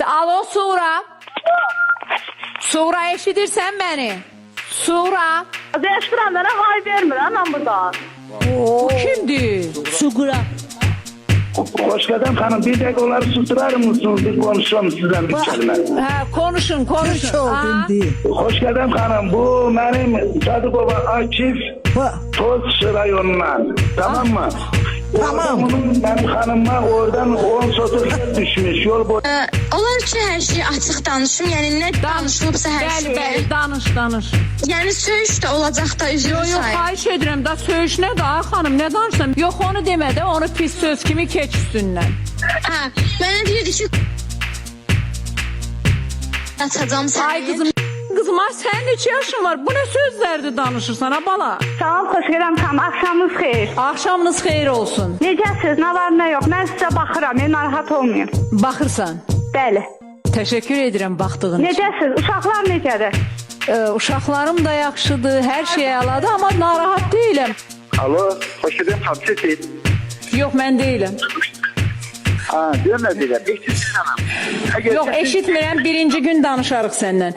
Alo Suğra. Suğra eşidirsən məni? Suğra. Eşidirəm mənə hay vermirəm mən buradan. O kimdir? Suğra. Hoş geldin hanım. Bir dakika onları susturar mısınız? Bir konuşalım sizden bir kelime. Hə, konuşun. Çok Ha? indi. Hoş geldin hanım. Bu benim Sadıkova Akif Toz rayonundan. Tamam mı? Tamam. Ben hanıma oradan 10 sotur düşmüş. Yol boyu. Olar ki, hər şey açıq danışım. Yəni nə danışılıbsa hər Bəli, şey. bəli, danış. Yəni söyüş də olacaq da üzrü Yox, sayın. xahiş edirəm da söyüş nə da xanım, nə danışsam? Yox, onu demə də, onu pis söz kimi keç üstündən. Hə, mənə deyirdi ki, atacağım səni. Ay qızım, ay sənin neçə yaşın var? Bu nə sözlərdir danışırsan ha bala? Sağ ol, xoş gələm xanım. Axşamınız xeyir. Axşamınız xeyir olsun. Necəsiz? Nə var, nə yox? Mən sizə baxıram, narahat olmayın. Baxırsan. Bəli. Təşəkkür edirəm baxdığın üçün. Necəsiz? Uşaqlar necədir? Uşaqlarım da yaxşıdır, hər şey əladır, amma narahat deyiləm. Alo. Hoş geldin Hamsi. Yox, mən deyiləm. Ha, diyorum ne diyeceğim? Eşitsin hanım. Yox, eşitmirəm, birinci gün danışarıq səndən.